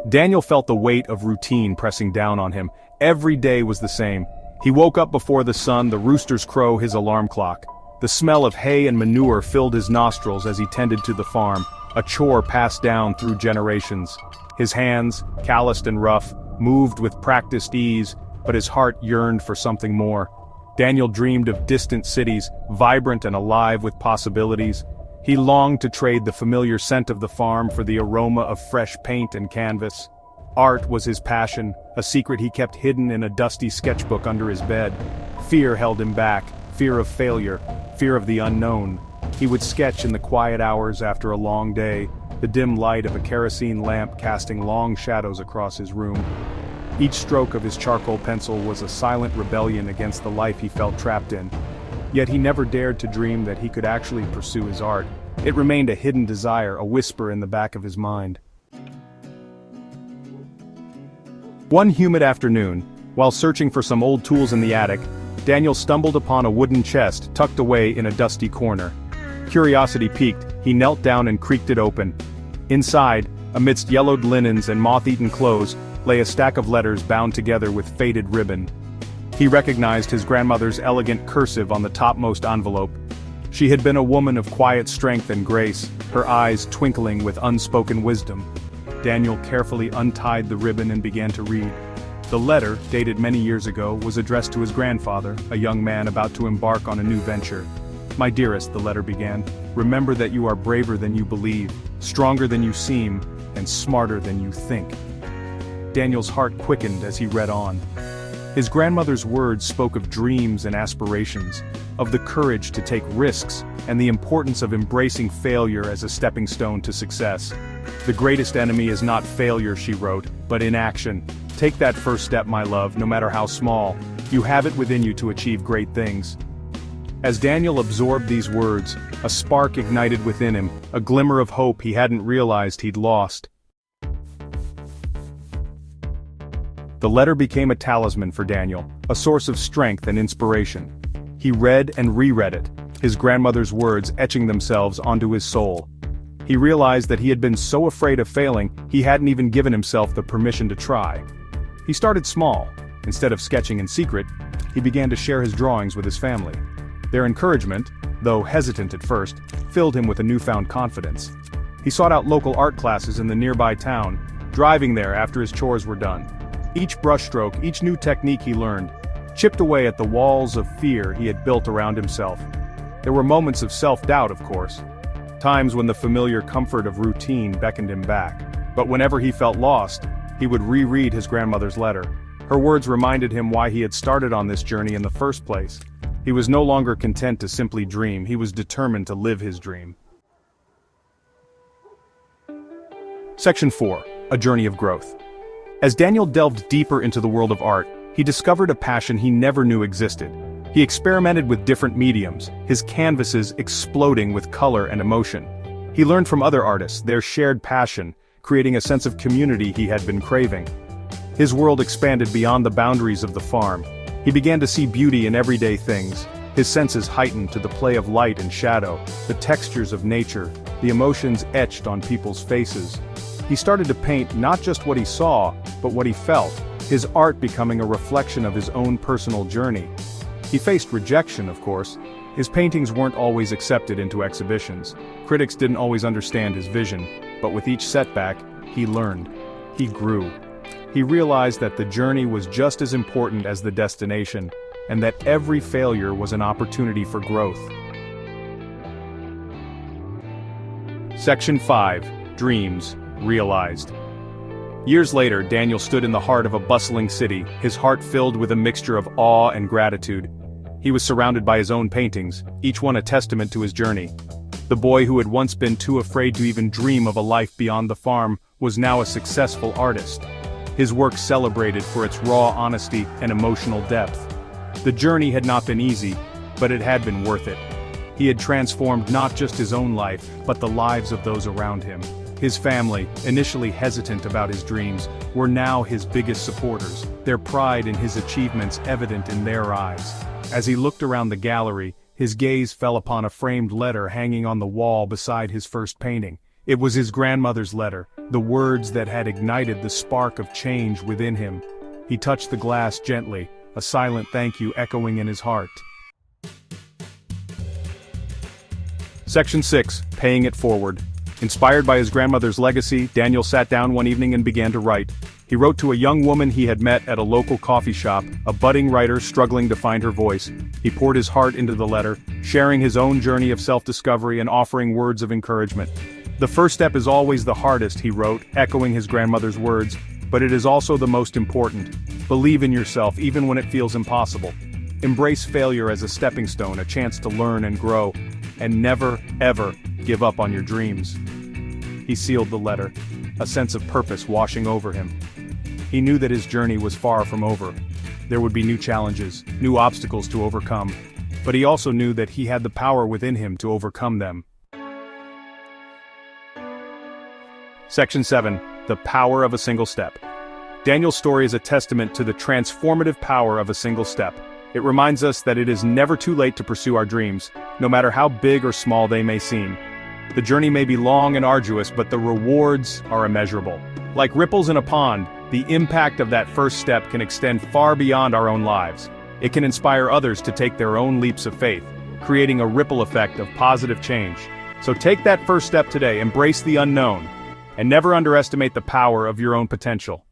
Daniel felt the weight of routine pressing down on him. Every day was the same. He woke up before the sun, the roosters crow his alarm clock. The smell of hay and manure filled his nostrils as he tended to the farm, a chore passed down through generations. His hands, calloused and rough, moved with practiced ease, but his heart yearned for something more. Daniel dreamed of distant cities, vibrant and alive with possibilities. He longed to trade the familiar scent of the farm for the aroma of fresh paint and canvas. Art was his passion, a secret he kept hidden in a dusty sketchbook under his bed. Fear held him back, fear of failure, fear of the unknown. He would sketch in the quiet hours after a long day, the dim light of a kerosene lamp casting long shadows across his room. Each stroke of his charcoal pencil was a silent rebellion against the life he felt trapped in. Yet he never dared to dream that he could actually pursue his art. It remained a hidden desire, a whisper in the back of his mind. One humid afternoon, while searching for some old tools in the attic, Daniel stumbled upon a wooden chest tucked away in a dusty corner. Curiosity piqued, he knelt down and creaked it open. Inside, amidst yellowed linens and moth-eaten clothes, lay a stack of letters bound together with faded ribbon. He recognized his grandmother's elegant cursive on the topmost envelope. She had been a woman of quiet strength and grace, her eyes twinkling with unspoken wisdom. Daniel carefully untied the ribbon and began to read. The letter, dated many years ago, was addressed to his grandfather, a young man about to embark on a new venture. "My dearest," the letter began, "remember that you are braver than you believe, stronger than you seem, and smarter than you think." Daniel's heart quickened as he read on. His grandmother's words spoke of dreams and aspirations, of the courage to take risks, and the importance of embracing failure as a stepping stone to success. "The greatest enemy is not failure," she wrote, "but inaction. Take that first step, my love, no matter how small. You have it within you to achieve great things." As Daniel absorbed these words, a spark ignited within him, a glimmer of hope he hadn't realized he'd lost. The letter became a talisman for Daniel, a source of strength and inspiration. He read and reread it, his grandmother's words etching themselves onto his soul. He realized that he had been so afraid of failing, he hadn't even given himself the permission to try. He started small. Instead of sketching in secret, he began to share his drawings with his family. Their encouragement, though hesitant at first, filled him with a newfound confidence. He sought out local art classes in the nearby town, driving there after his chores were done. Each brushstroke, each new technique he learned, chipped away at the walls of fear he had built around himself. There were moments of self-doubt, of course. Times when the familiar comfort of routine beckoned him back. But whenever he felt lost, he would reread his grandmother's letter. Her words reminded him why he had started on this journey in the first place. He was no longer content to simply dream, he was determined to live his dream. Section 4. A Journey of Growth. As Daniel delved deeper into the world of art, he discovered a passion he never knew existed. He experimented with different mediums, his canvases exploding with color and emotion. He learned from other artists, their shared passion, creating a sense of community he had been craving. His world expanded beyond the boundaries of the farm. He began to see beauty in everyday things, his senses heightened to the play of light and shadow, the textures of nature, the emotions etched on people's faces. He started to paint not just what he saw, but what he felt, his art becoming a reflection of his own personal journey. He faced rejection, of course. His paintings weren't always accepted into exhibitions. Critics didn't always understand his vision, but with each setback, he learned. He grew. He realized that the journey was just as important as the destination, and that every failure was an opportunity for growth. Section 5. Dreams Realized. Years later, Daniel stood in the heart of a bustling city, his heart filled with a mixture of awe and gratitude. He was surrounded by his own paintings, each one a testament to his journey. The boy who had once been too afraid to even dream of a life beyond the farm was now a successful artist. His work celebrated for its raw honesty and emotional depth. The journey had not been easy, but it had been worth it. He had transformed not just his own life, but the lives of those around him. His family, initially hesitant about his dreams, were now his biggest supporters, their pride in his achievements evident in their eyes. As he looked around the gallery, his gaze fell upon a framed letter hanging on the wall beside his first painting. It was his grandmother's letter, the words that had ignited the spark of change within him. He touched the glass gently, a silent thank you echoing in his heart. Section 6. Paying it forward. Inspired by his grandmother's legacy, Daniel sat down one evening and began to write. He wrote to a young woman he had met at a local coffee shop, a budding writer struggling to find her voice. He poured his heart into the letter, sharing his own journey of self-discovery and offering words of encouragement. The first step is always the hardest, he wrote, echoing his grandmother's words, but it is also the most important. Believe in yourself even when it feels impossible. Embrace failure as a stepping stone, a chance to learn and grow, and never, ever give up on your dreams. He sealed the letter, a sense of purpose washing over him. He knew that his journey was far from over. There would be new challenges, new obstacles to overcome, but he also knew that he had the power within him to overcome them. Section 7. The power of a single step. Daniel's story is a testament to the transformative power of a single step. It reminds us that it is never too late to pursue our dreams, no matter how big or small they may seem. The journey may be long and arduous, but the rewards are immeasurable. Like ripples in a pond, the impact of that first step can extend far beyond our own lives. It can inspire others to take their own leaps of faith, creating a ripple effect of positive change. So take that first step today, embrace the unknown, and never underestimate the power of your own potential.